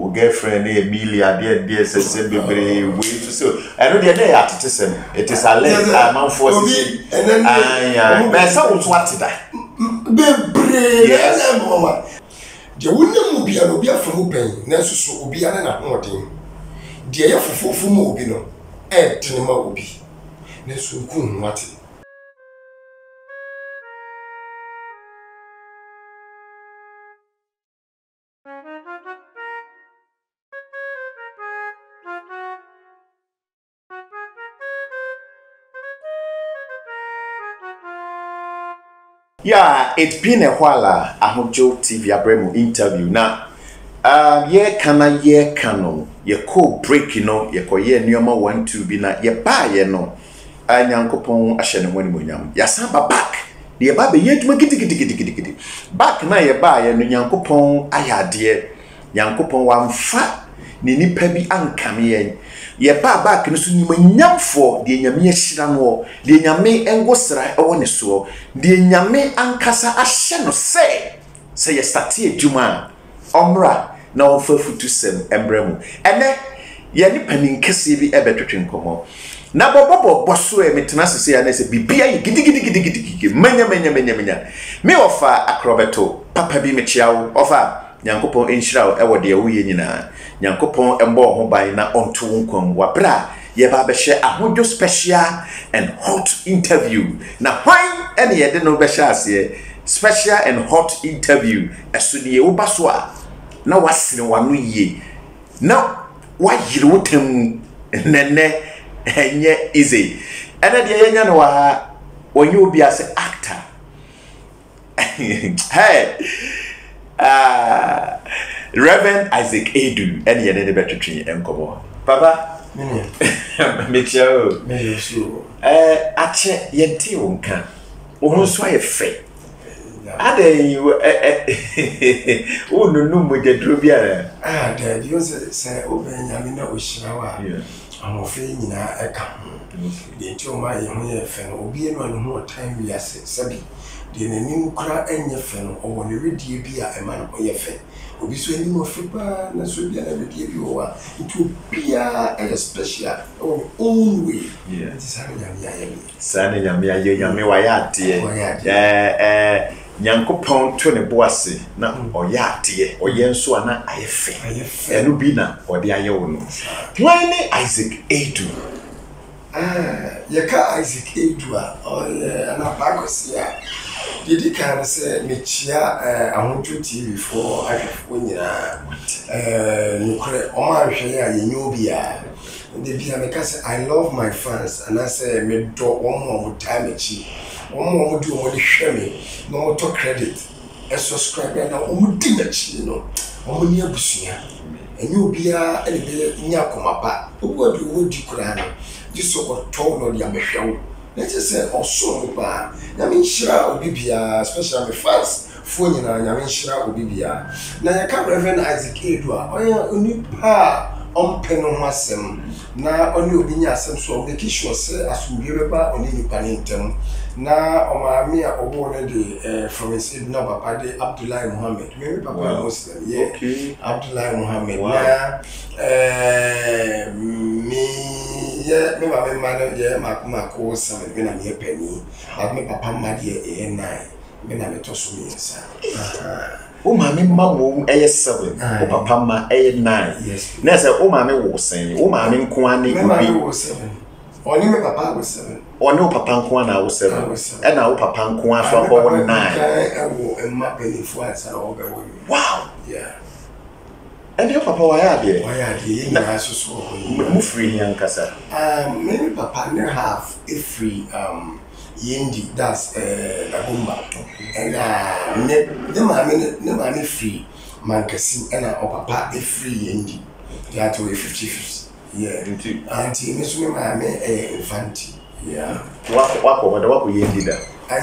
o girlfriend Emilia dear say bebre we to so I know the day at it is a let man for and then I saw what that bebre yes mama je wonam obi an obi afo pen na susu obi an na hoden de ya fofofu mu obi no tene ma obi na su ku nwate Yeah, it's been a while. Ahujo TV Abremu interview now. Ye kana ye kano ye ko break ye ko ye nyoma 1 2 bi na ye ba ye no. Nyankopon ahye ne wani monyam. Ya samba back. Ye ba be ye duma gidi. Back na ye ba ye no Nyankopon ayade. Nyankopon wamfa ni nipa bi ankame ye. Ye ba back no so nyamfo de nyame ahira no de nyame engosra ewo ne so de nyame ankasa ahye no se ye start adwuma omra na ofa futu sem embremu ene ye ni panin kese bi ebetwetwe nkomo na bobo so e metena sese ya na se bibia ye gidi manya me ofa akrobeto papa bi mechiawo ofa Nyankopon enhyira ewo de awuye nyina Nyankopon embo ho ban na onto nkwan wabra ye ba be hye ahodwo special and hot interview na hwan ene ye de no be hye ase special and hot interview esudie wo baso a na wasene wano ye na wayire wotam nene enye easy ene de yenya no wa onye obi ase actor hey Reverend Isaac Edu and yene de betwetwe enkomo papa Michio ache yenti wonka wo so aye fe ade you nunu mojedro bia dad you say obenya me na ohyirawa amofe nyina eka de nti o ma ye ho ye fe no obi enu anu ho time wi ase sabi de nanim kura enye fe no o woni redie bia e ma no ye fe obi so eni mo fipa na so bia na redie bi o wa nti bia e special o own way nti sane nyame aye nyame wa ya ade Nyankopon to ne boase na oya ade oye nso ana ayefe enu bi na ode aye wo no when Isaac Edu yeka Isaac Edu ana bagosia didi kan se mechia ahodwo TV for ahwefo nyina nukre o ma hwe ya yenyo bia de bia meka se I love my fans and I say me do omo time echi omo do omo de hwe me no to credit e subscribe na omo di mechi no omo ni abusuya enyo bia ene be nya komapa obo de wo di kura no jiso ko to no dia mehwewo na je se oso ba na me nshira obibia especially me fans fo nyina nya me nshira obibia na ya ka Reverend Isaac Edu a oya onipa ompeno ho asem na oni obi nya asem so make sure say asumbi beba oni nipa ne ntem na omami a obo ne de from his na papa de Abdullah Muhammad me papa Muslim yeah okay. Abdullah Muhammad na me mama man ye makuma ko sa me na me pani but me papa ma de na me na me to so me sa o mama mammo eye 7 o papa ma eye 9 yes na say o mama wo sen o mama nko ane obi wo 7 oni me papa wo 7 oni o papa nko ana wo 7 e na o papa nko aso afọ 9 ewo emma belifu asa o be wo wow yeah and your papa why are you na so mu free here nkasa me papa ne have a free yendi that's Dagomba and ne mama free mankasi and our papa a free yendi that way 50 yeah auntie me so me mama infanti yeah what yendi da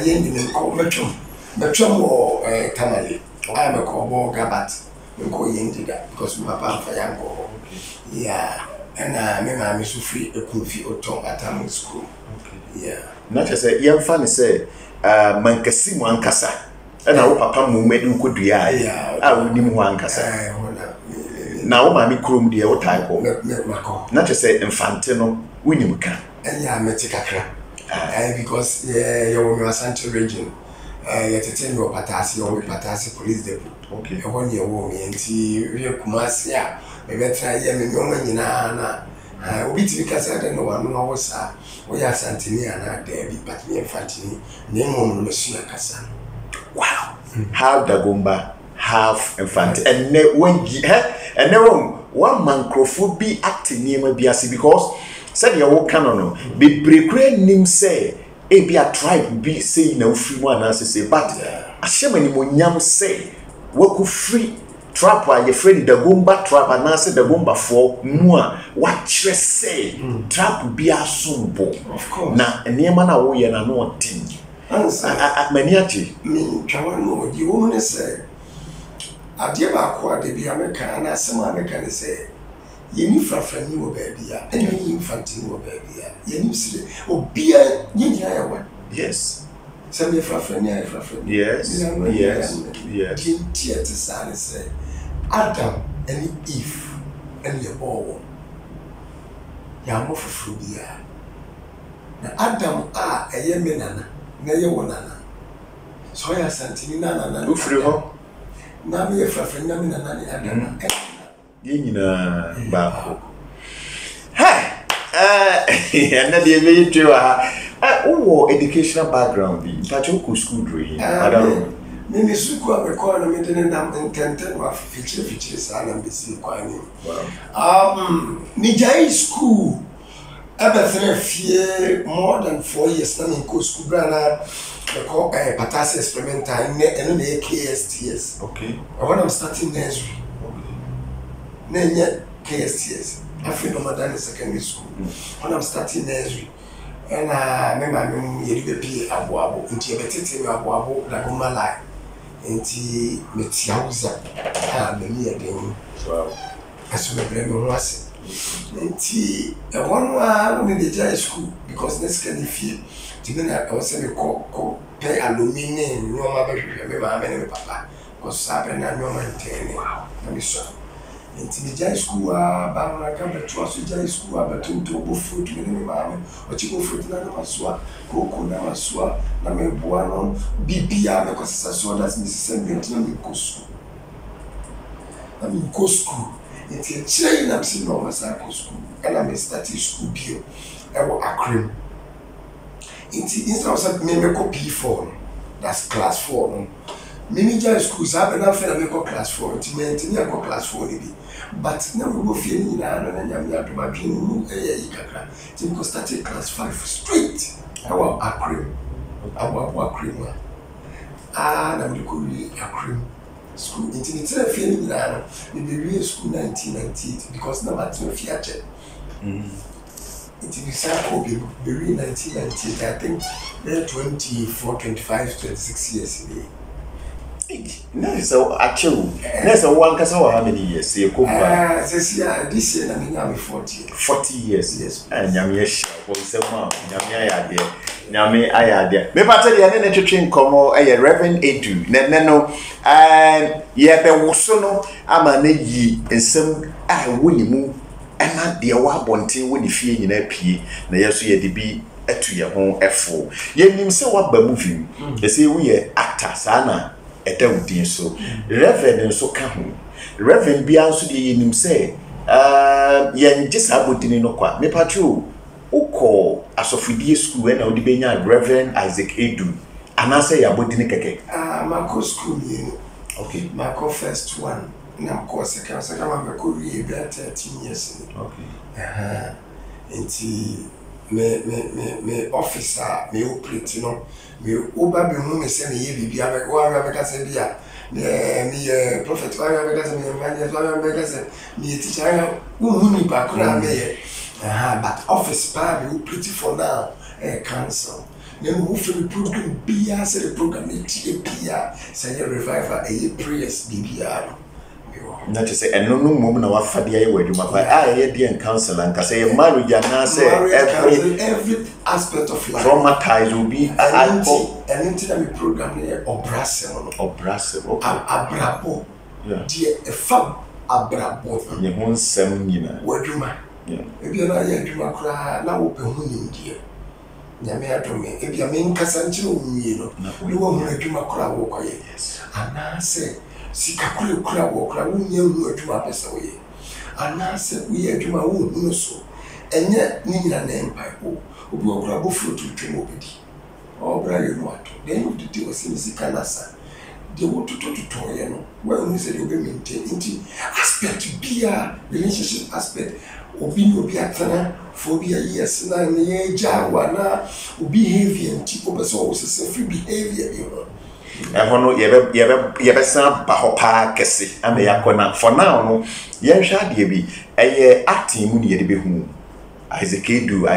yendi ne ko metwom wo tamale I am a cowboy gabat ko yendi da because my papa fa yanko yeah and me mama so free e kunfi oton atam school yeah not just say young fan say mankasi mu ankasa na wo papa mu medu kodua ya a woni mu ankasa na wo ma me krom de wo type ho mako na che say infante no wonim ka enya meti kakra because you were Asante region yetete no patasi o patasi police depot okay e won ye wo me nti we Kumasi a me betra ye me no nyina na obi ti ka say den no wanu no wosa wo ya Asante ana da bi but me infantini na mom no sua kasa wow how Dagomba half infante and ne when and ne one man crofo bi act niema bi ase because said you wo kan no be brekure nim say e bi a tribe bi say na ofri mu anase say but ahyemani monyam say waku free trap a ye free Dagomba trap anase Dagomba for mu a wa kire say trap bi asombo na niema na wo ye na no otin many ati me twawan no di wo ne say ade ba ko ade bi America na asem America ne say yeni frafrani wo baby a eni infantini wo baby a yeni sire obi a nyenya ya wa yes some frafrani ya frafrani yes tinti at sane say Adam and Eve and the all ya mo frafru bia na Adam a eye menana na ye wonana so ya santini na ufri ho na me frafrani na menana ni Adam ye nyina ba ko and the way you are educational background bi mpacho ko school dre adaro me suku a me ko na me de na intenten wa fichire sa na mbisi kwani ni jai school aba fie more than 4 years na me ko school brana me ko patasi experimental eno na KSTS okay when I'm starting nursery Nenya KSTS. I feel no matter secondary school. When I'm starting nursery, and me mama yeri abuabo. Nti ebetete me abuabo la goma lai. Nti me tiauza. Me mi edin. Wow. Aso me bre me ho ase. Nti e wonu a me dey jai school because next can feel. Ti me na o se me ko pay aluminium no ma be hwehwe me mama ne me papa. Ko sabe na no ma ntene. Na me so. Into the jai school, Bama Gamba Trust, jai school, but to go fruit, minimum, or chicken fruit, Namaswa, Coco Namaswa, Name Buano, BPA, because I saw that's Mrs. Benton go school. I mean, go school. It's a chain, I'm seeing no Masako school, and I'm a study school bill. I will accrim. Instead of me, P4, that's class 4. Mimi jai schools have enough for me class 4, Timenti, I go class 4. But now we go feeling na nyam ya to ma dream ikaka tin ko start class 5 straight our acrim na we go read acrim school intimate feeling na we be school 1998 because na ma tin fiache it be sako be 1998 I think 24 25 26 years ago. So actually, there's a one case how many years? This year na me 40 years. Yes. And nyame hia wo se ma nyame ayade. Me pata de na twetwe nkomo Reverend Edu. Ne no ye be woso no ama na yi nsem woni mu na de wa bonten woni fie nyina pie na yeso ye de bi atu ye ho efo. Ye nim se wa ba movie. Ye se wo ye actor sana Edawudin so Reverend so ka ho Reverend bia nso de yenim say ye nje sabodini no kwa me patro ukọ asofidie school na odi benya Reverend Isaac Edu anase ya bodini keke mako school ni okay mako first one na mako second mako wie be 13 years okay enti me officer me operate no me oba be hu me se me ye bibia me wa be ka se bia me prophet wa be ka se me evangelist wa be ka se me teacher hu ni ba kura me ye but office pa me operate for now council then who feel the program bia say the program e tie bia say revival prayers bibia not to say and no mum na wa fade aye waduma pa ye dey counsel and say marriage na say every aspect of life traumatized will be and into the program here obrasem okay abrabo yeah die abrabɔ ye ho nsɛm nyina wadwuma ebi na ya adwuma kura na wo pe ho nimdie nyame adome ebi me nkasa nkyere wo nwie no ne wo hu adwuma kura wo koye anase sika kura wo wo nya hu adwuma pesa wo ye anase wo ye adwuma wo hu no so enye ni nyina na empire obi okura bo fruit twem obedi obra ye no ato then you did was in sika nasa de wo to ye no when you say you be maintain into aspect be a relationship aspect obi no bi atana for be a years na ye jawa na obi behavior nti obeso wo se free behavior you know ehono ye be san ba ho pa kese ame yakona for now no ye hwa de bi eye acting mu ne ye de be hu Isaac Edu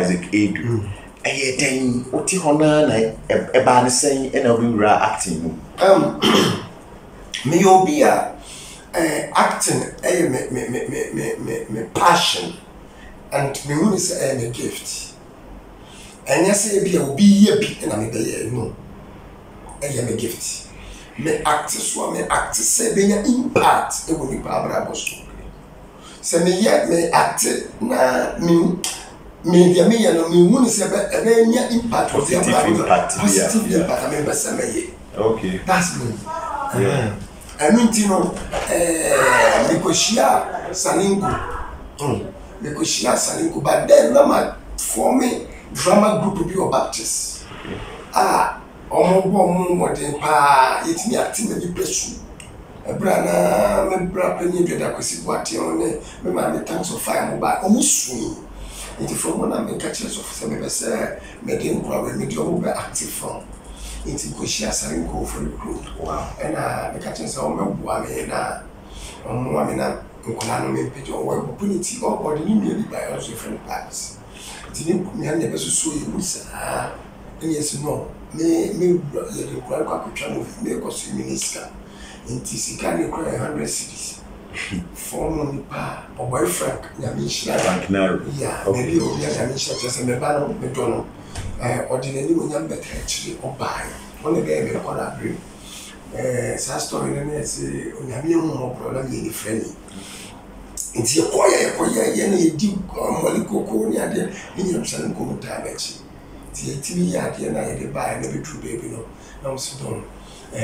eye den oti hona na eba ne sen e na obi wura acting mu me obi a acting me passion and me who is a gift and yes be obi ye bi na me be no me gift me act so me act say be impact e go ni babra boso se me act na me dia me ya no me wuni se be nya impact positive impact me be se me ye okay that's me and you know me ko shia salingo but then na for me drama group bi o Baptist omo modern pa yetimi acting me pesu ebra na me bra penye dweda kwesi boate on me ma me thanks of fire mo ba omo su it from one am catch us of se me say me dey nkwa me dey omo be active from it ko shia salingo for the group wow and me catch us omo bua me na omo me na nkola no me page on opportunity or body ni me by also different parts tini me na be so ye musa yes no me ye de kwa kwatwa no me ko so minister nti sika ne kwa 100 cities form no pa o boyfriend ya me shira bank na yeah maybe o ya me shira just me ba no me do no ordinary mo nyam better actually o buy on the game me ko na bring sa story ne say onyame ho problem ye ni friend nti ye na ye di molikoko ni ade ni nyam san ko muta bachi ti timi ya ade na ye de buy na be true baby no na so don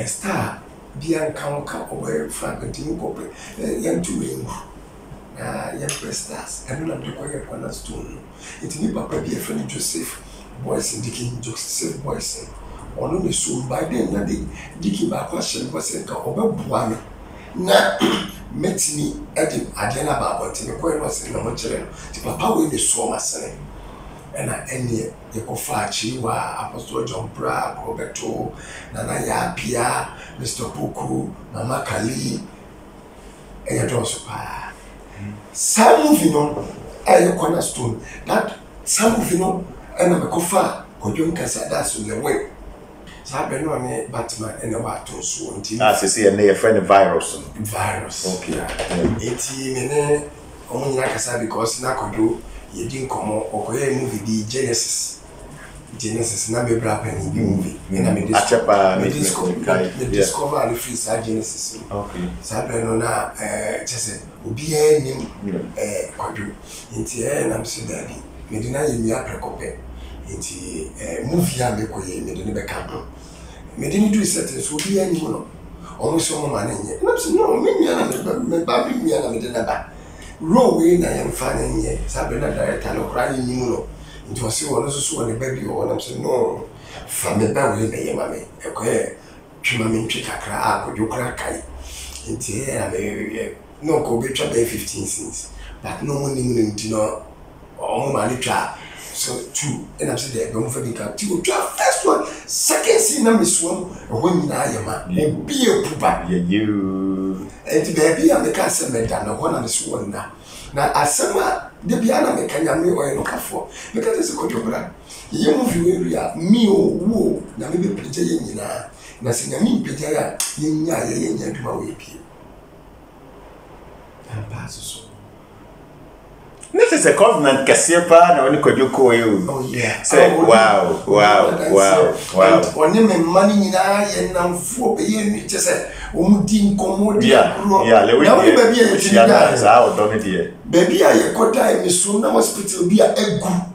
star bia kan oboy fragment ni ko pe yan tu we na ya stars and na de ko ye ko na stone nti ni papa bi e friend Joseph boys indicating Joseph boys ono ne so by then na de diki ba kwa hye ko se ka obabua me na metini ade ade na ba bonte me ko no se na mo kire no ti papa we ne so masene na ene ye ko fa chi wa apostle John Bra Roberto na ya pia Mr. Puku Mama Kali e do so pa some movie no aye cornerstone that some movie no na me ko fa ko jon kasa da so le we sabe no ne Batman ene wa to so nti se se ne ye friend virus okay eti me ne omo nyina kasa because na kodo ye din komo okoye movie di Genesis na me bra pani bi movie na me discover the free Genesis okay sabe no na chese obi enim kodo nti na me se dadi me di na ye mi aprekope nti movie a me koye me di ne be ka me didn't do certain so be any no almost so man nye na so no me nya na me ba bi nya na me de na ba row we na yam fa na nye sabe na director no kra ni mu no nti o se wo so so ne ba bi o na so no fa me ba we be ye ma me e ko e twima me ntwe kakra a ko jokra kai nti e me no ko be twa be 15 cents but no money mu nti no o mo ma ni twa so two and I'm saying there go for the cat you first one second scene na miswam when na ayema obi epuba you and baby am ka say me da na ho na so one na asema de bia na me kanya me o no kafo me ka say ko jobra ye movie we ria mi o wo na me be preje ye nyina na se nya mi preje ya ye nya ye nya duma we pie am pass so ne This is a covenant kasipa na oni kodoko you. Oh yeah. Say wow. Oni me mani nyina ye namfo be ye ni chese omudi nkomodi akro. Yeah, le we. Na we baby ye ti ya za o do me die. Baby a ye kota e so na hospital bi a egu.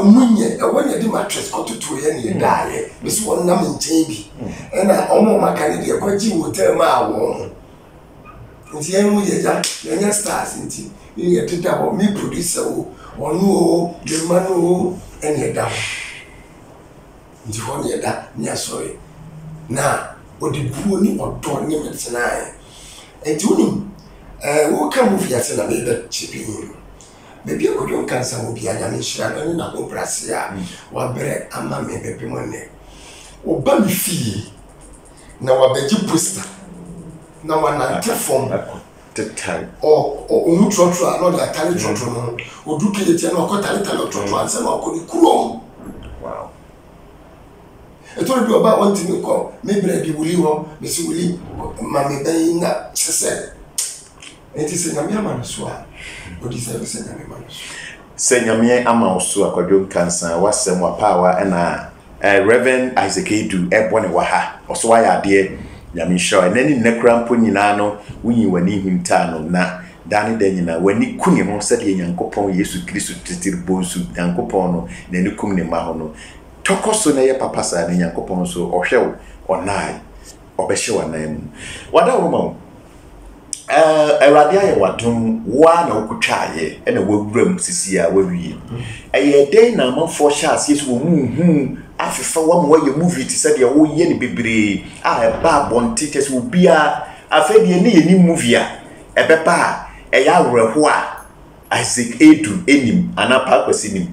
Munye e wonye di mattress kototo ye ne daaye. Be so won nam nchen bi. E na omo maka ne de kwaji hotel ma awo. Nti enu ye ja, ye stars nti. Ye tita ho me producer o, onu o, the man o, ene da. Nti ho ne da, nya sorry. Na odi buo ni odo ni medicine ai. Enti unim wo ka movie ase na me be chipi. Baby ko don kansa mo bia nya me hira no na ko brase a wa bere ama me bebe mo ne. O ba mi fi na wa beji poster. Na wa na form o trotro no da tali trotro no o duke ye tia no ko tali trotro anse no ko ni kurom. Wow. E to bi oba want me ko me bre bi wuli ho me si wuli ma me ben na sese. Enti se na me ama so a o di se se na me ama so. Se nyame ama so akwadwo kansa wasem wa power na Reverend Isaac Edu ebone wa ha oso wa ya de nyame show enani nnekrampo nyina no wunyi wani hunta no na dane da nyina wani kuni ho sede Nyankopɔn Yesu Kristo titirbo nsu Nyankopɔn no na ni kum ne ma ho no tokoso na ye papa sa ne Nyankopɔn so ohwew onai obehye wanan mu wada wo ma Awurade aye wadom wa na okutwaye na wawuram sisi a wawie eye den na amanfo hye ase so wo mu afefa wa mo ye movie ti se de wo ye ne bebre a ba bonti tes wo bia afedie ne ye ni movie a ebeba eya awreho a Isaac Edu enim anapa kwasi nim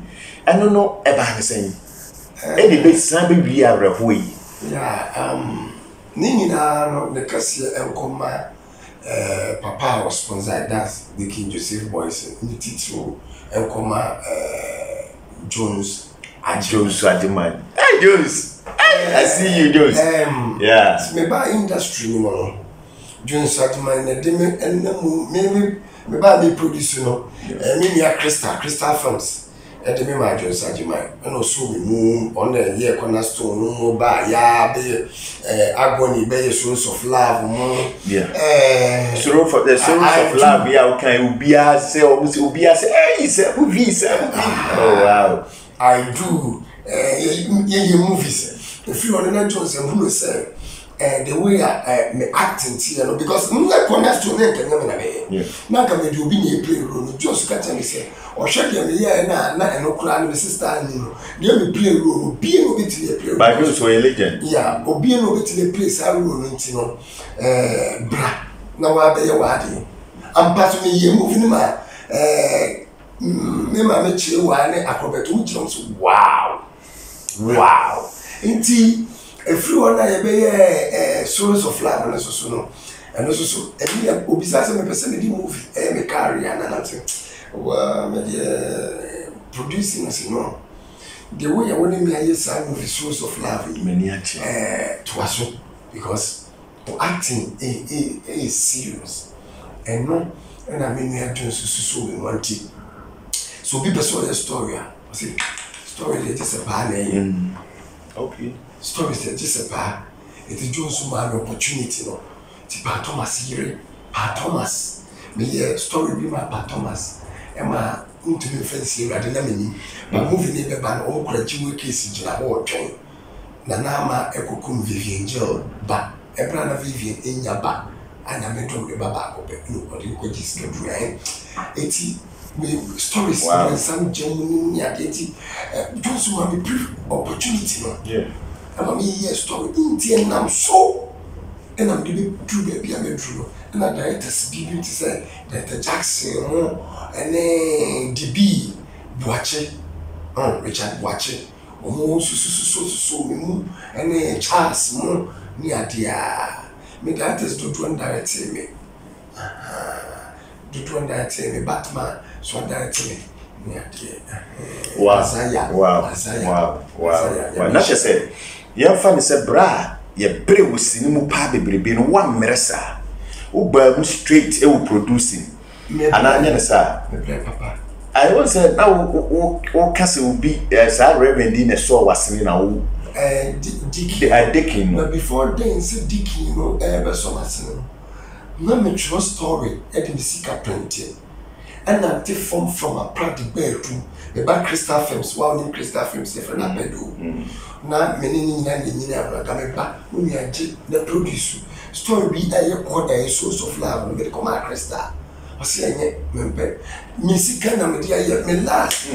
eno no eba ne sen eni be san be wi awreho yi ya ni nyina no ne kase enkoma papa was sponsored that's the King Joseph Boys in the title enkoma Jones Adimani. Hey Jones. Hey, I see you Jones. Yeah. Me ba industry ni mo. Jones Adimani na de me enemu me ba be produce no. Me nia Crystal Films. E de me ma Jones Adimani. And also we move on the year cornerstone no ba ya be agony be Souls of Love mo. Yeah. Souls of Love ya kan ubia say hey say movie say. Oh wow. I do movies. If you want to Jones and who say the way I me acting here, because like connect to me can me. Now can do be play role. Just catch me say or check me here na no cry me sister and you. Dey me play role. Be no bit play. By you so a legend. Yeah, obi no bit place I role ntino bra. Na wa be ye wade. Am pass me ye movie ni ma me ma me chire wa ne akrobeto ujiro so wow nti everyone na ye be Souls of Love na so no and so e me obisa se me person me di movie me career na nothing wa me dey producing as no the way I want me aye say movie Souls of Love many achi to aso because acting is serious and no and I mean we are doing so we want it. So people saw the story. I say, story is just a bad name. Okay. Story is just a bad. It is just one opportunity, no. It's Pa Thomas here. Pa Thomas. Me story be my Pa Thomas. Emma into me friends here rather than me. But moving in the band all graduate case in our train. Nanama Ekokum Vivian Joe, but Ebrana Vivian in your back. And I met the Baba, no, you could just get right. It's stories and some genuine identity. Those who have a brief opportunity. Yeah. And I mean, yes, story Indian, I'm so. And I'm doing true, baby, I'm true. And I directors be to say that the Jackson, and then DB, Boache, Richard Boache, so, and then Charles, near dear. Me directors don't want direct me. Don't direct me, Batman. So direct me. Wow. Not just say, your family said, bra, ye brave sinimu pa bebrebe no one meresa. Uba straight e producing. ananya sa papa I was said now o kase will be sa reverend in a so wasini na wo Dickie but before then say Dickie you know ever so wasini no me true story e dey sika plenty and na take from a practical bedroom the back crystal films wow new crystal films different na bedo na meni nyina abra me ba uni age na produce story bi aye code a source of love no be come crystal ose enye mempe misika na me dia me last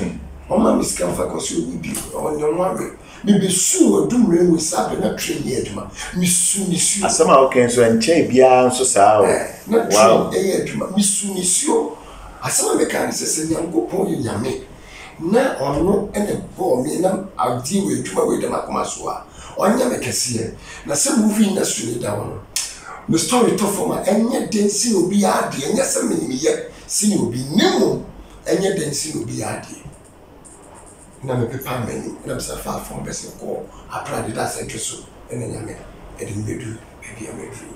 mama misika fa ko so bi on your one me be su odumre we sabe na train ye aduma misu asama okay so enche bia nso saa wow aduma misu asama me kan se nyankopon ye nyame na ono ene bo me na adi we aduma we dem akoma so a onya me kese na se movie industry da wono the story to forma enye densi obi ade enye se me ni ye si obi nemu enye densi obi ade na me pepa menu na me safa from bese ko aprade da se tso ene nyame ede mbedu ebi amedu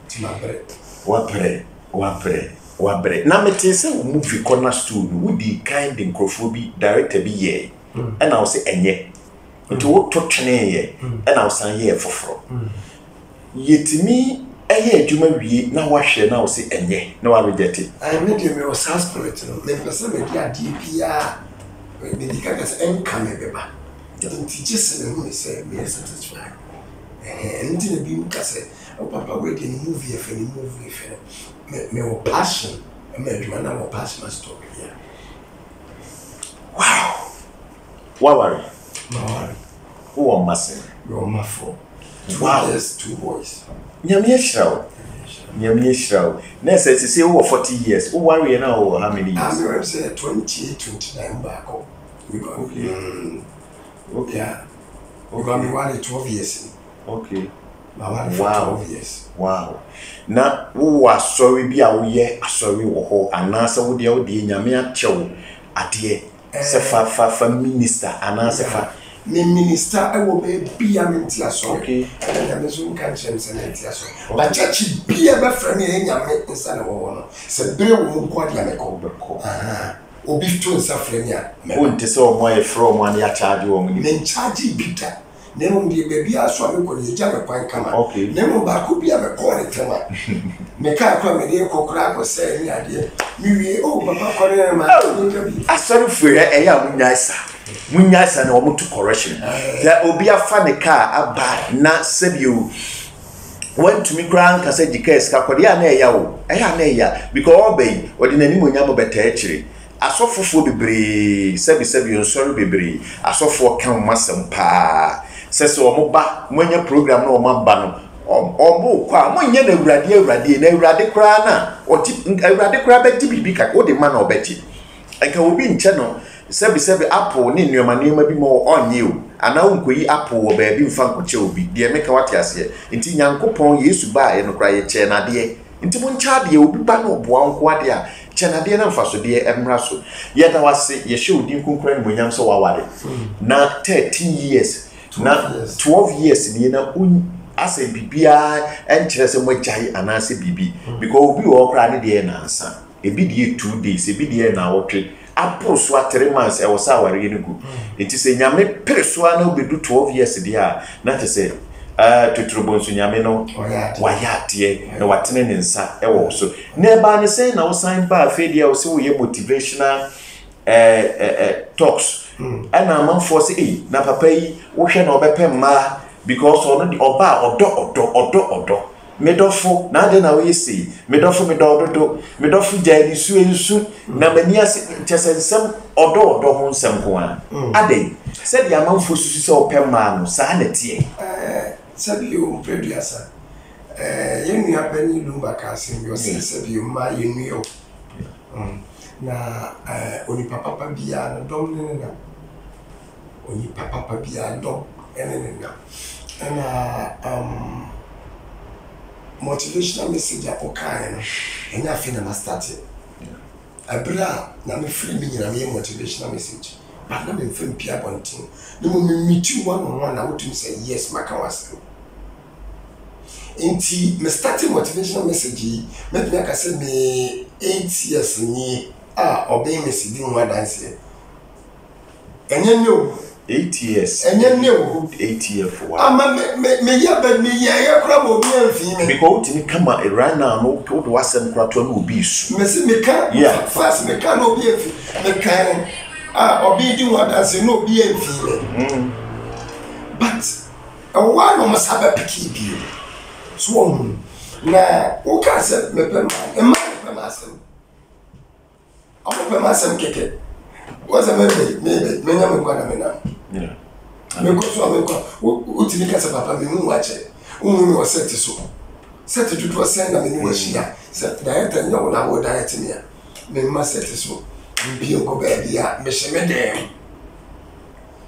ti mabre wabre na mete se wo movie corner stool wo di kind nkrofobi director bi ye e na wo se enye nti wo to twene ye e na wo san ye foforo yetimi eye adwuma wie na wahwe na wo se enye na wa reject I made me was spirit no me pese me dia DPA me di kaka se enka me beba nti just na me say me satisfied nti na bi muka se o papa we dey movie e me o passion me adwuma na o passion story yeah wow worry who on massive your mafo two boys nyame shraw na say we 40 years who worry na how many years I say 29 back okay we got me 12 years okay wow 12 years wow na wo asori bi a wo ye asori wo ho anasa wo de nyame achew ade se fa minister anasa fa me minister e wo be bia menti aso okay na me so kan chem se menti aso ba church bia be fra me nyame nsa na wo no se bere wo mu kwa dia me ko be ko obi to nsa fra me a wo nte se o mo ye from one ya charge wo mu me charge bita nemo bi baby aso me ko ye jame kwan kama nemo ba ko bia me ko ne tema me ka kwa me de kokora ko se ni ade mi wie o papa ko ne ma asori fu e ya munyasa na omo to correction that obi afa ne car aba na sebio went to me grand kase dikes ka kwode ya na eya wo eya na eya because obey odi nani monyam beta akire asofofo bebre sebio nsori bebre asofo kan masem pa sese omo ba monya program na omo ba no omo kwa monye na awurade na awurade kra na oti awurade kra be di bibi ka odi ma na obeti enka obi nche no sebi apple ni nneema bi mo onye o ana unkoyi apple wo ba bi mfa nkoche obi de meka wate ase nti nyankopon yesu ba ye no kra ye che na de nti mo ncha de obi ba no boa nko ade a che na de na mfa so de emra so ye da wase ye hye odi nkonkran ni monyam so wawade na 13 years na 12 years ni na ase bibia enkyere se mo jai ana se bibi because obi wo kra ne de na ansa ebi de 2 days ebi de na wotwe approso a 3 months e wosa aware ne gu enti se nyame preso na obedu 12 years dia na te se tuturubonso nyame no wayate na watene ne nsa e wo so na ba ne se na wo sign ba afi dia wo se wo ye motivational talks ana amanfo se na papa yi wo hwe na obepem ma because ono di oba odo medofo na de na we see medofo medofo jani su na mania tesensem odo ho nsem ko a ade said ya manfo susu se opem ma no sa na tie said you producer yenu apani lumba ka sin yo said you ma yenu yo na oni papa bia na dom ne na oni papa bia dom ene na motivational message apokai no enya fe na start abra na me free me nyina me motivational message but na me free pia bontin na mo meet one on one na what you say yes maka wase enti me start motivational message me ka say me 8 years ni obey me si di ho dance enye ne o 8 years enye ne o 8 years for what me ya ba me ya kura mo bi amfi me because utimi kama right now no do wasem kura to no obi su me si me ka fast me ka no obi amfi me ka obi di ho dance no obi amfi me but one no must have a picky view so na o ka se me pe ma asem keke was a me nyam kwa na me na me ko so me ko utimi ka se papa me mu wache unu me set to send na me ni washia set diet nya wona wo diet ni a me ma set so bi ko ba bia me she me dem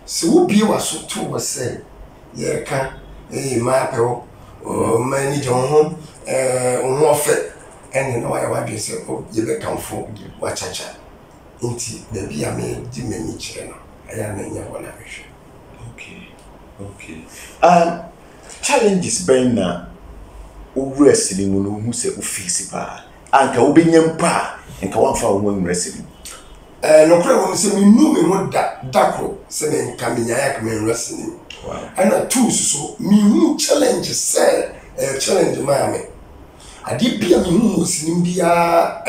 so wo bi wa so to wo say ye ka ma pe o mani jon ho ofe ene no ya wadwe se ye be kanfo wa chacha nti da bia me di mani kire no aya na nya wona hwehwe okay challenges ben na wrestling no hu se o face pa anka wo benyam pa nka wanfa wo wrestling no kure wo se me nu me ho dakro se me nka me nya yak me wrestling ana tools so me hu challenges say challenge ma me ade bia me hu sinim bia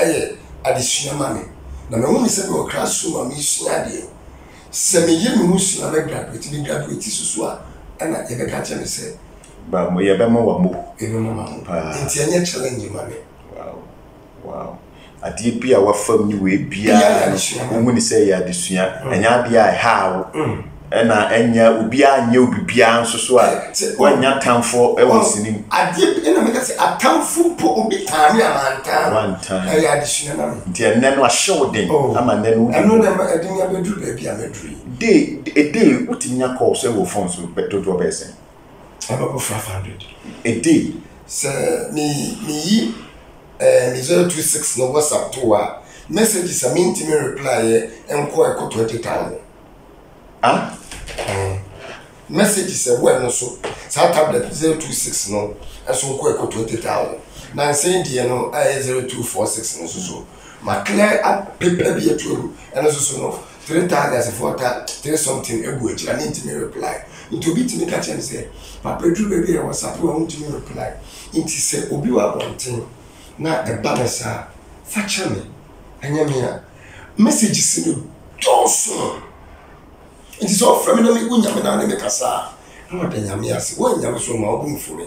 adesua ma me na me hu se me okra so ma me sua de se me ye me hu sua be graduate susu a ana ye be ka che me se ba mo ye be ma wa mo nti anya challenge ma me wow ade bia wa fam ni we bia wo mu ni se ya adesua anya bia how na enya obi anya obi bia nso so a wanya tamfo e wo sinim ade na me ka se atamfo po obi tani amanta ya adesua na me nti enne no ahyew den ama enne no eno na adenya bedru ba bia medru day utinya call so wo phone so beto do be sen about 500 a day se me 026 no WhatsApp to a messages I mean to me reply enko eko 20,000 messages no so sa tablet 026 no eso enko eko 20,000 na saying die no 0246 no so ma clear up paper be to and so no 3,000 something ego echi I need to me reply into bit me catch and say papa do baby WhatsApp I want to me reply into say obi wa wanting na e balance a facha me anya me a messages no doso it is all from me unya me na me kasa no de nya me ase wo nya so ma obu mfumi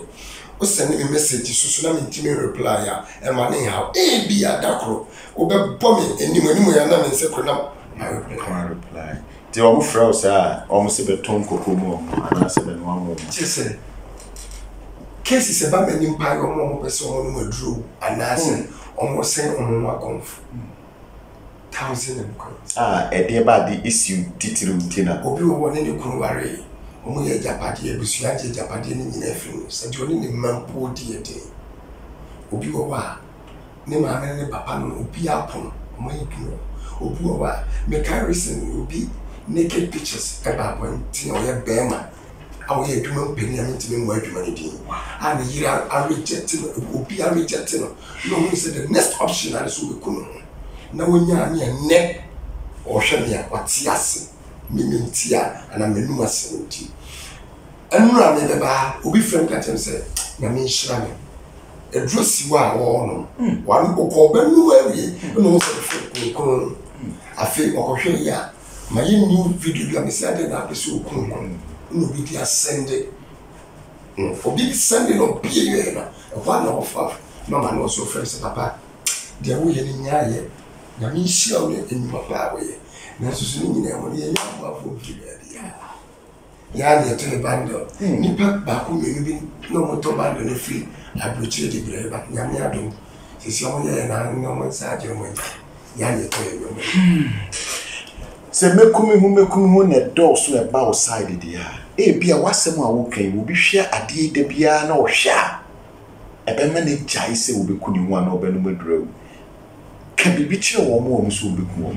o send me message so na me ntimi reply ya e ma ne ha e bia dakro obe bom enimu ya na me se ko na reply ti o mu frau sa o mu se beton kokomo ana se be no amu se case se ba many mpa yo mo person no madru anase omo sen omo akonfu 1000 and coins e dey ba the issue titiru ntina obi wo ne kunu ware omo ye japade ebusua je japade ni nyina afiri se di oni ne mampo di ede obi wo wa ne ma ne papa no obi apon omo ye kunu obi wo wa me carrying obi naked pictures about when tin o ye bema awo ye dwuma mpeni amenti me mo adwuma ne din and yira a reject obi a reject no who said the next option and so be kunu na wonya me ne o hwe me atiase me mentia ana menum asenti anura me beba obi frem ka tem say na me nhira me edrosi wa wo no wan ko ba nu awie no so be kunu afi okohwe ya ma ye new video bi am say na be so kunu no be dia send obi send no be you na one of mama no so friends papa dia wo ye ni nyaaye na mi hia o ni papa wo ye na so so ni na mo ye nya mo afo video ya ni to bando ni pa ba ko me bi no mo to bando ni free abrochi de bre ba nya mi adom sisi o ye na no mo sa je mo ya ni to ye mo se mekumi hu ne dɔɔso e ba o side dia bia wasɛm a wo kan wo bi hwɛ ade de bia na o hwɛ e be ma ne jai se wo be kuni hu ana obenu madura ka bibi kyerɛ wo mo so wo be ku wo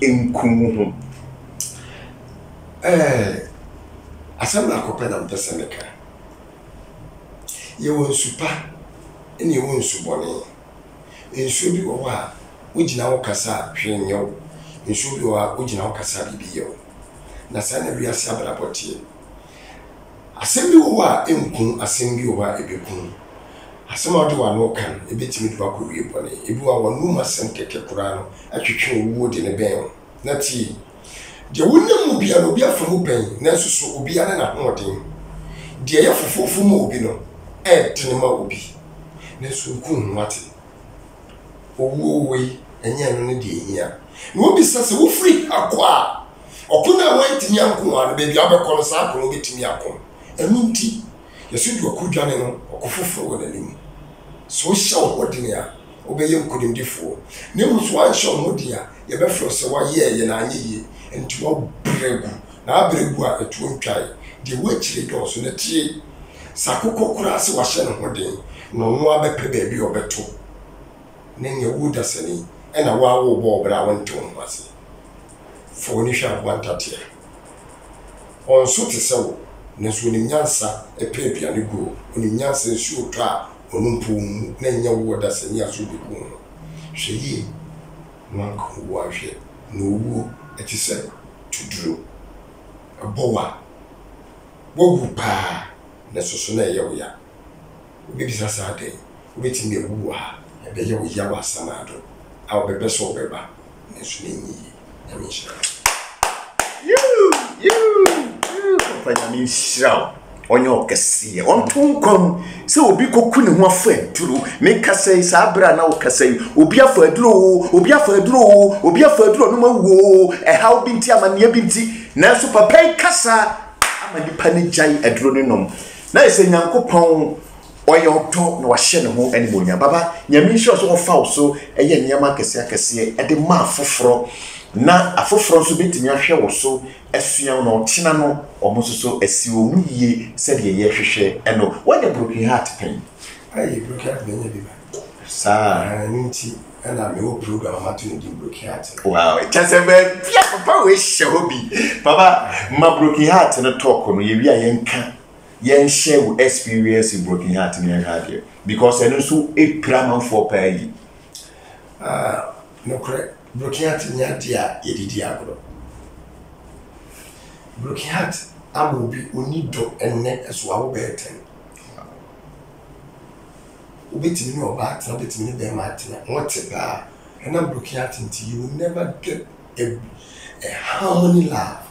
enkum hu asɛm na akɔpɛ na mpɛsɛ meka ye wo nsupa ne wo nsubɔne nsuo bi wɔ hɔ a ujina wo kasa hwenyo nso bi wa ujina wo kasa bibiyo na sana wiase abrabotie asɛmbi wo a enkun asɛmbi wo a ebekun asɛm a do wa no kan ebetimi do akɔ wie bɔne ebi wa wɔnum asɛm keke kura no atwetwe owuo de ne bɛn na tie de wonam bia no bia fa ho bɛn na susu obi ana na hoɔden de yɛ fofofo ma obi no tene ma obi na so kun wate owuo wei enya no ne de ehia na obi sase wo free akwa okuna wantimi anko ano bebi abekɔ no saa kono betimi akɔ enu nti yesu de okudwane no okofoforo wɔ nanim so hyɛ wo den a obɛyɛ nkodimdifo ne mu so anhyɛ wo den a yɛbɛfrɛ sɛ wayɛ yɛ na anye yie nti wo bregu na abregu a etuo ntwae de wakyire dɔso na tie sakokɔ kura se wahyɛ ne ho den no no abɛpɛ baabi ɔbɛto ne ne wu dasani ɛna wawo bɔ ɔbra wonto ho ase fo ni hwa wantatea onso te sɛ wo ne so ni nyansa ɛpɛ aduane go oni nyansa nsu otɔ a onumpum na nya wo dasani aso bi ko no hwɛ yi no anko wo ahwɛ no wu ɛte sɛ tuduro ɛbɔwa wogu pa na soso na ɛyɛ wo ya obi bisa saa den obetimi ewu ha ɛbɛyɛ wo ya wasamado a obɛbɛ so obɛba na so na nyi na me hyira Fanyami shraw onye okese ontonkom se obi koku ne ho afa aduro me kasai sabra na okasai obi afa aduro no mawo how binti amane binti na so papa kasa amani pani jai aduro ne nom na ese nyankopon oye oto na wahye ne ho animonya baba nyame hye so ofa so eye nyama kese e de ma foforo na afoforo so betimi ahwe wo so asua no otena no omososo asi omu yie se de ye hwehwe eno what the broken heart pain ai broken heart benya biba sa nti ana me wo program amatu ni broken heart wow it just be pia papa we hobi baba ma broken heart no talk no ye wi ayenka yen share with experience in broken heart ni ahade because eno so e praman for pay no correct broken heart nya dia yedidi agro broken heart amobi onido enne eso awo beten obetimi no ba tena obetimi ne be ma tena what ba and I'm broken heart until you will never get a harmony love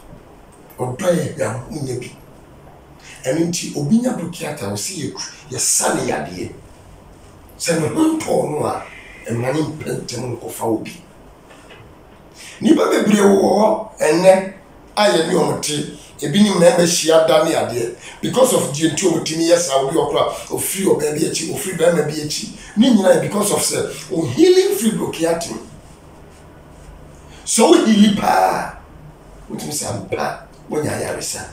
or doye ya unyebi and until obinya broken heart I see you sane yade se no honto no a emani pentem ko fa obi ni ba bebre wo enne aye ni omote ebinim na be hia da ne ade because of the enti omotimi yesa obi okra o free o baby echi o free ba ma bi echi ni nyina because of say o healing free blokiating so healing pa utimi say ampa wonya yaresa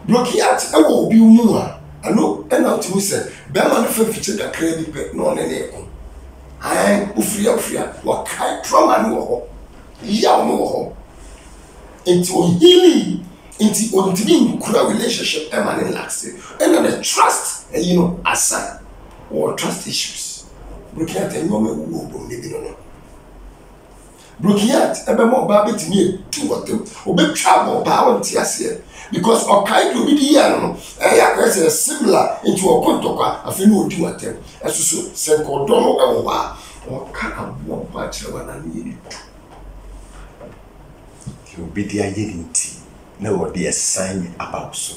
blokiat e wo obi mu a ano e na utimi say ba ma no fa fiche da credit pe no ne ne ko ai o free wa kai trauma no ho ya no ho enti o healing enti o ntimi nkura relationship e ma ne last and the trust you know asa or trust issues blokiat e no me wo bo ne bi no blokiat e be mo ba betimi e tu wotem obetwa bo ba won ti ase because okai do bi di ya no e ya kwese similar into okontokwa afi no odi wotem esusu se kodo no e wo ba o ka abo ba chira na ni obi dia yerinti na what they sign about so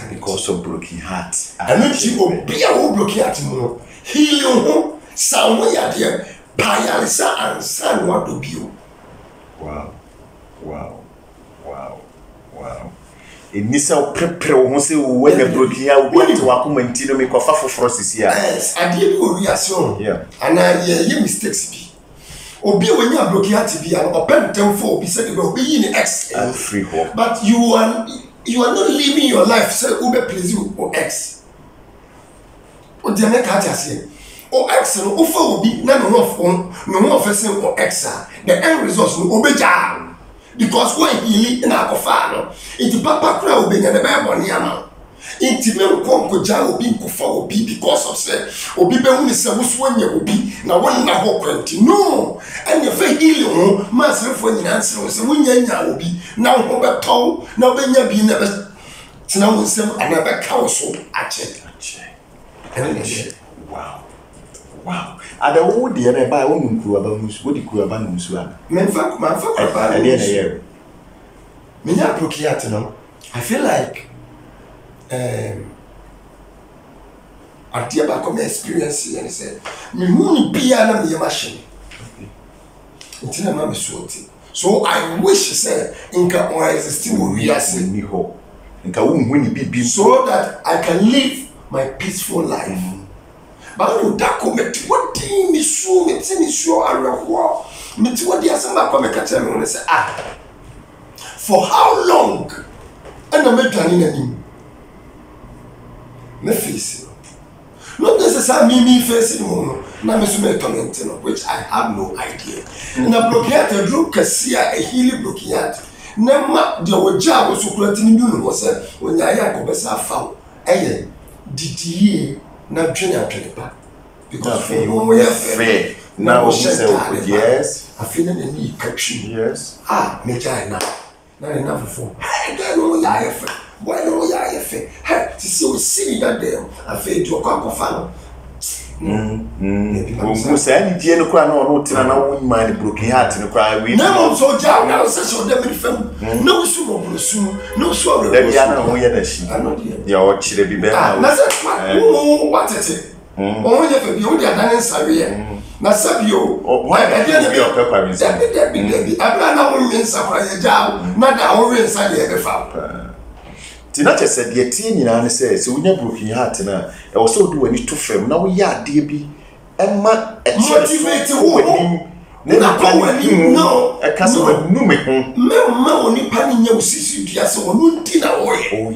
because of broken heart and if you obi a wo broken heart mo healing ho sanwo ya de payalisa ansan wa do bio wow enisa prepare wo se wo na broken ya wo to akomanti no me ko fa foforo sisi a yes ade bi o reaction ana ye mistakes bi obi wenya broken heart bi an open tempo obi say obi yi ni ex free hope but you are not living your life say obi please you or ex o de make heart ase o ex no o fa obi na no offer o ex the end result no obeja because when healing na akofa no it papa kura obenya the bible ni ama Intimate Concoja will be for be because of say, or be when is a when you will be now one na whole quantity. No, and your very ill, master for the answer was when you will be now over town, now when you be never. Now we say another council at check. Wow. Wow. Ada wo de na ba wo nkuru aba musu, wo di kuru aba musu ana. Man fuck about it. Me na prokiat no. I feel like I dear back on my experience and say, me won't be a machine. Until I'm not so I wish say inka or existing will be as me hope. Inka won't be so that I can live my peaceful life. But I don't document what thing me so me sure I know me what the asamba come catch me when say for how long and I'm planning him. Me face not necessarily me facing one na me so me tormenting which I have no idea. Na blockade a group kasia a healing blockade na ma de oja wo so kurati ni dunu wo se onya ya ko besa fa eye didie na twene atwene pa because for we fair now yes I feel na ni catching yes me jai na enough for I don't know ya fair. Why no ya efe? Hey, to see that there. I feel to a fan. Who said die no kra no tina na wo man broken heart no kra we no so ja na so so dem fam no so mo so no so da bia na wo ye da shi ya o chire bi be na say what it o ye fa bi o dia dan sawe na sabio why da dia bi o pe kwa mi da bi abra na wo yin sakra ye ja na da wo yin sa de be fa Tina chese de tie nyina ne se wonya broken heart na e wo so do wani to fam na wo ya ade bi emma e motivate wo ne na kwa wani no e ka so wanu me ho me oni pa ni nya usisi dia so wonu nti na wo ye oh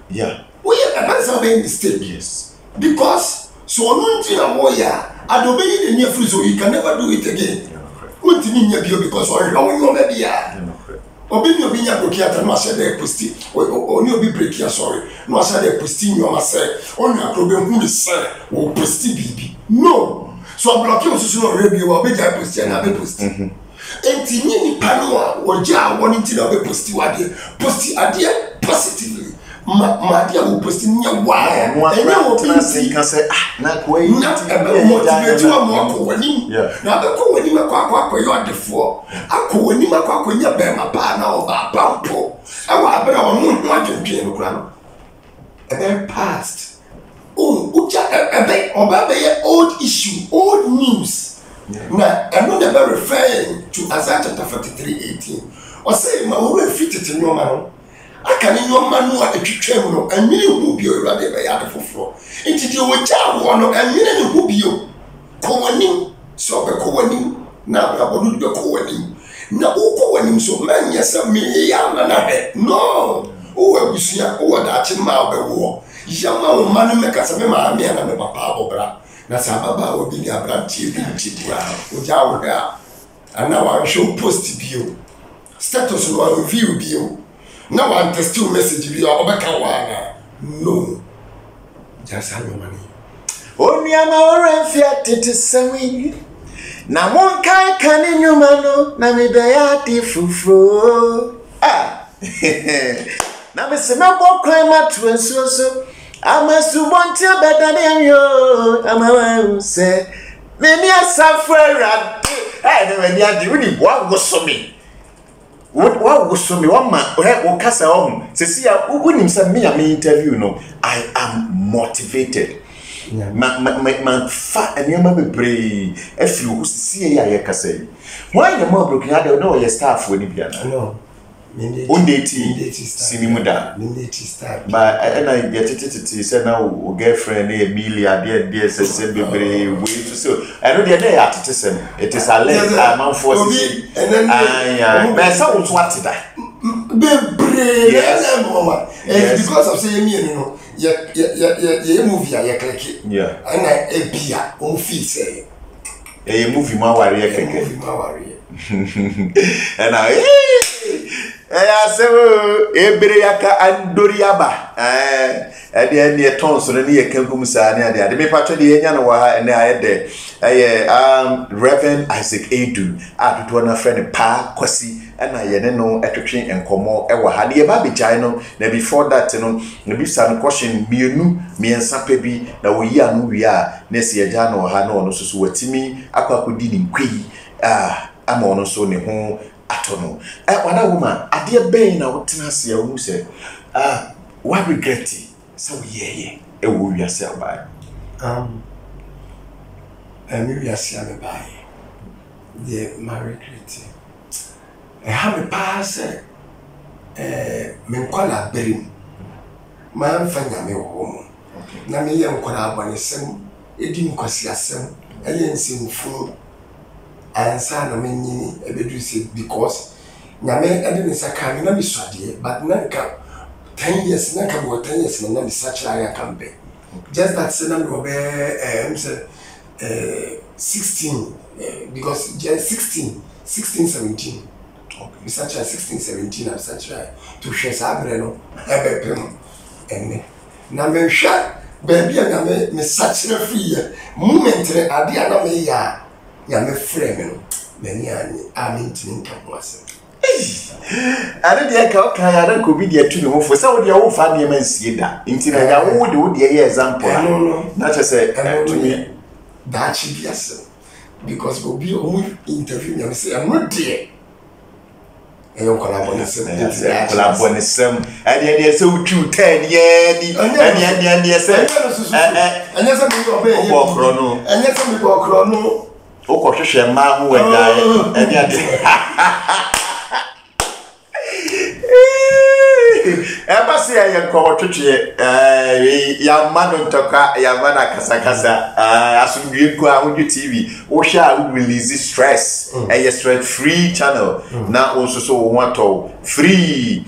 yeah we are about to mistake yes because so wonu nti na wo ya adobe yi de near free so you can never do it again unti ni nya bio because o yo wo me bia obi nya blokiata no ase dey posti oni obi break ya sorry no ase dey posti nyo ma say oni akrobe hu say wo posti bibi no so block you so no rebi wo be jai posti na be posti enti ni pano wo ja woni ti na be posti wade posti ade positively ma dia wo posti nya wa enya wo posti kan say na ko yi na be motivate wa mo ko wani na be ko wani ma kwa yo adefo akọ wani ma kwa nya be ma pa na o ba pampo awa abra wo mu adwendwe no kura no e past uja ebe oba be old issue old news na eno de be referring to Isaiah chapter 43:18 o say ma wo refit no ma no aka ni no ma no atwetwam no anwene hu bi o rade be ya de foforo enti de wo ja wo no anwene ne hu bi o ko wani so be ko wani na bra bodu be ko wani na uko wani so man yesa me ya na he no o abusia o da chi ma be wo yama o manu me kasa me ma me na me papa obra na sa baba o bi ni abranti bi chibua o ja wo da ana wa show post bio status no review bio na wa test message bio obeka wa na no just have your money oni ama ore mfia tete sawi na mon kai kan nyuma no na me be ya di fufuro na me se ma bo kran ma to nsuso ama su bonti bedane yo ama wa se me ni asafra na me ni adi uni wa so me wa so me wa ma o kasa o se si ya unim se me ya me interview no I am motivated. Ma fa eniama bebre afiru ho sisi ya ye kasa yi why na ma broken heart no your staff woni bia na no Mindeti sinimuda Mindeti start ba na ye tititi say na o girlfriend na Emilia there say bebre we to so I know there ya titise it is a let man force and then but so what that bebre na mama because of say me no ye movie ya click and I bia on feel say movie ma ware click movie ma ware and Asewo ebere yaka andori aba ade ene tonso ne ye kankum saa ne ade me patro de enya no wa ene ayede Reverend Isaac Edu atoto na friend pa Kwasi na ye ne no etwetwe enkomo ewa ha de ba bejai no na before that no na bisa no question miensa pa bi na wo yi anu wi a na se eja no ha no so watimi akwakodi ni nkwi ama ono so ne ho atono wana woman ade ben na wotena se awu se what regret so ye wo wi ase abai me wi ase abai the my regret have a pass me kwala berim man fanya me wo na me ye nkwara abanesem edi nkwasi asem eye nsimfu ansa na menyi ebedu say because nyame ede ne saka me na me swade but na ka 10 years na ka bo 10 years na me search area campaign just that say na me be 16 because just 16 17 okay me search 16 17 I search to share sabre no ebe pem enne na me hwa baby na me search na free moment re ade na me ya me frame no many amintini nkamwase ade de ka ka ya na ko bi de atu ne ho fo se wo de wo fa de man sie da nti na ya wo de ye example na che se to me that should be as because go be on interview me say I'm not there eyo collaboration ade se utu 10 ye ni ade se anya se me obe ye bo kro no anya se me bo kro no o hwehwe ma ho wada ade eba se ya ko twetwe ya mano ntoka ya mana kasakasa asundue ku ahudwe TV wo hwa wo release stress stress free channel na onso so wo wato free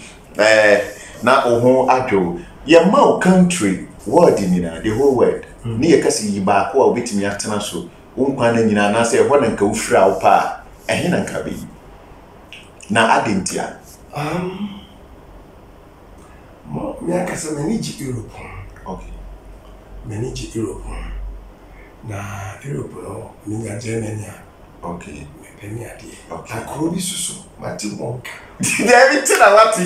na oho adwo ya ma country world nyina the whole world ni ye kasi yiba ko a obetimi atena so unkwa na nyina na se ho na nka ufira wo pa ehe na nka bi na adentia me akasa manage Europe okay manage Europe na Europe no me nya Germany okay me pemi ade okay akrobi susu mati monka David tell what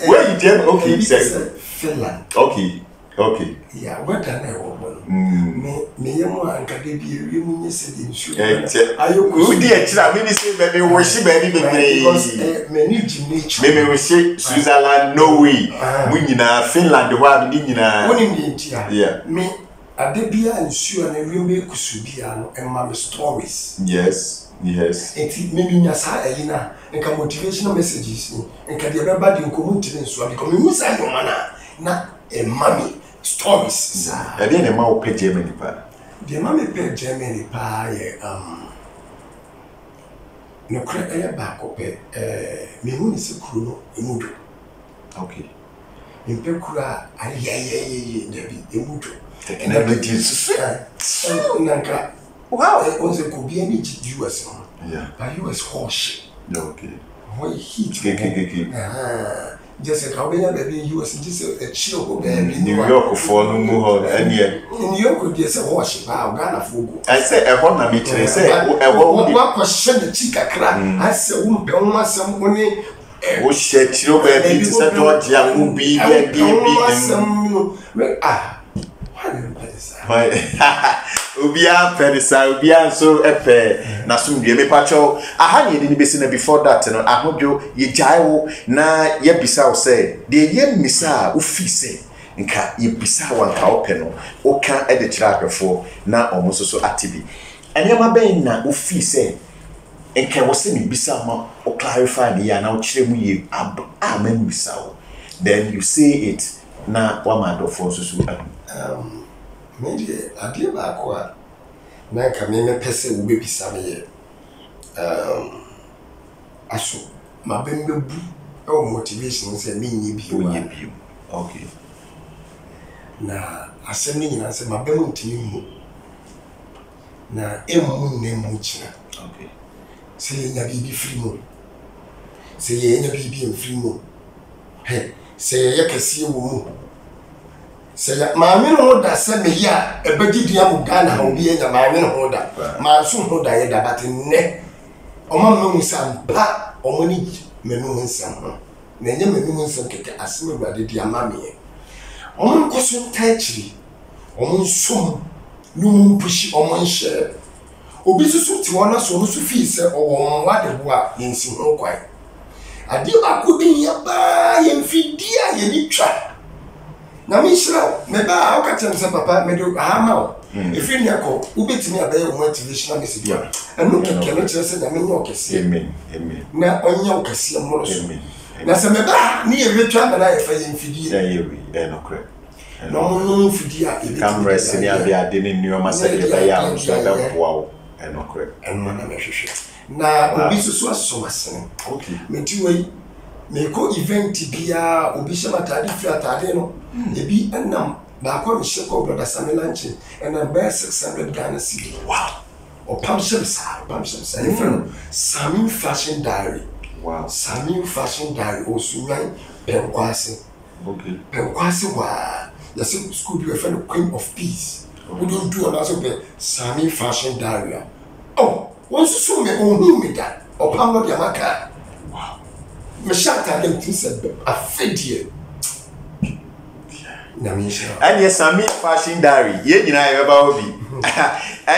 where you dem okay Finland okay yeah what can I want me yemu ankade bi ewi mu nyese de nsu ayoku di ekira me ni say baby wo shi baby because manage nature me wo shi Switzerland Norway mu nyina Finland ho a me nyina woni ndi ntia yeah me ade bia nsu na ewi me kusu bia no emma me stories yes eti me nya sa elina nka motivational messages ni nka de be ba de nkomu ntine nsu because me hu sa yo mana na mami stories sa ade ne ma o pe Germany pa de ma me pe Germany pa ye no kra ya ba ko pe me hu ni se kru no emudo okay me pe kura ayayayeye de bi emudo technology so nanka wow on se ko bi ani ji US no yeah but US horse okay why heat just how many baby US just a chill baby New York for no more any New York dey say horse ba Ghana fogo I say e ho na me kire say e ho what question the chica cra I say wo pe won asem oni o she chiro baby ti say George ya mu bi Obia Perisa, Obia so epe na sumdie me pacho aha ne ni besi na before that no ahodwo ye jaiwo na ye bisa wo say de ye misa ofi say nka ye bisa wanka ope no oka e de kira ahwefo na omuso so atibi enema ben na ofi say nka wo se ni bisa ma o clarify ne ya na o kire mu ye amen bisa wo then you say it na wa ma do for so maybe ade ba ko a na ka me pese wo be bisa me ye aso ma bembe bu e motivation say me nyi bi okay na asem ni nyina say ma bembe ntimi mu na emu na emu china okay say nya bi free mu say ye nya bibi mfiri mu he say ye kese wo mu say maame no da se me ya ebagidia mu Ghana ha obi nya maame no da ma so ho da ye da but ne oma me musampa omoni menu nsam ho na nya menu nsam keke asem Awurade di amame omon koso ntachiri omon som nu pushi omon share obi susu ti wona so no su fi se owo nwa de bo a yensi ho kwai ade akudi ya ba yemfidi a ye ni twa na mi shira me ba o ka tem se papa me do ama o efi ni akọ ubetimi abaye o motivational message ya anu keke no kire se na me no kese amen na onya o kese mo so na se me ba ni e wetwa na ye fa yemfidi ya yewi no kre no mo mfidi a e camera sini ade ne nneoma se ke ba ya o so da boa no kre na me hwehwe na obi susu asomasene okay meti wei me ko event bia obi shema tade fi atade no ebi enam ba ko me sheko brother Samelanche and be 600 Ghana cedi wow pam shemsa in front Sami Fashion Diary wow Sami Fashion Diary o sunyan penkwase okay penkwase wa ya school be friend Queen of Peace we don't do also be Sami Fashion Diary oh once so me ohun me da opam no dia maka wow me shata dem tin said afedie na me sha and yes Sami Fashion Diary ye nyina ye ba obi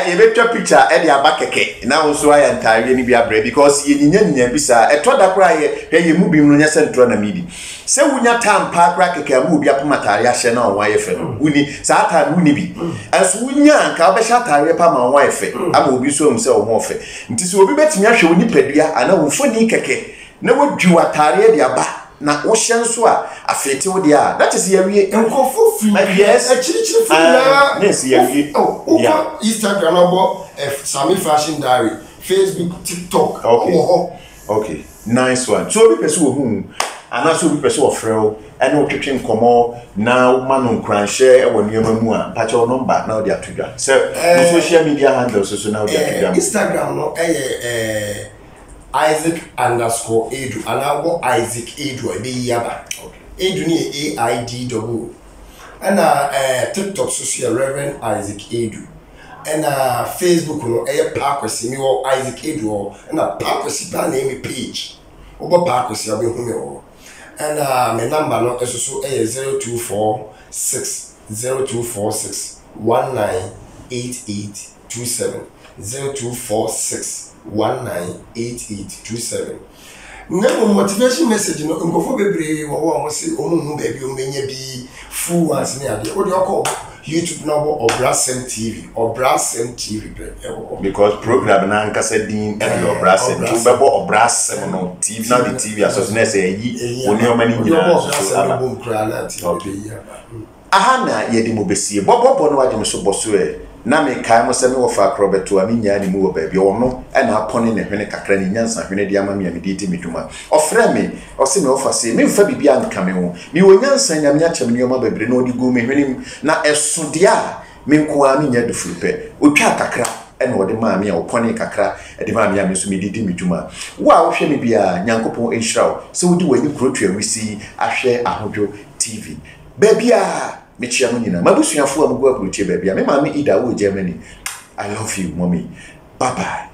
e betwa picture e dia bakeke na wo so aya ntare ni bia bre because ye nya bisa e to da kra ye mu bi mu nya sentro na midi se wunya tampa kra keke mu obi apamatare ahye na onwa ye fe no uni sa ata no ni bi aso wunya nka obehya tare pa ma onwa ye fe ama obi so mu se onwa fe nti se obi betimi ahwe oni padua ana wo foni keke na wodwu atare dia ba na wo hye so a afete wo dia that is yawie enkofu free yes achirichiri free na yes yawie yeah Instagram abo Sami Fashion Diary Facebook TikTok okay nice one so obi person wo hu ana so obi person wo frel ene wo twetwe nkomo na ma no nkranhye e wo nneema mu a pacha wo number na wo dia tudwa so social media handles so na wo dia tudwa Instagram no Isaac_Edu and I go Isaac Edu be yaba Edu ni AID and TikTok social Reverend Isaac Edu and Facebook no Parkwesi me or Isaac Edu and Parkwesi ba name page obo Parkwesi abi hu me o and my number no so 0246 198827 no motivation message no ngofo bebre wo mo se omuhu ba bi o menya bi full ones ne ade o de okọ YouTube na bo Obrasem TV because program na nkasa din e Obrasem tu be bo Obrasem no TV na the TV association say yi oni o mani nyina so aba bom kra na TV aha na ye di mo besie bobo no wade me so boso e na me kai mo se me wo fa akrobeto a me nya ni mu wo ba bi ono e na apone ne hwene kakra ni nyansa hwene di ama me di ti meduma ofre me o se me wo fa se me mfa bibia nka me ho me wo nyansa nya me acha me nyoma bebre na odi gu me hwene na esode a me nko a me nya du furupe otwa kakra e na odi ma me a opone kakra e di ma me a me so me di meduma wo a wo hwe me bia nyankopon enhirawo se wodi wani kurotwa wisi ahwe ahodwo TV babia Michia Munina, Mabusia for Mugu, me Mami Ida, Germany. I love you, mommy. Bye bye.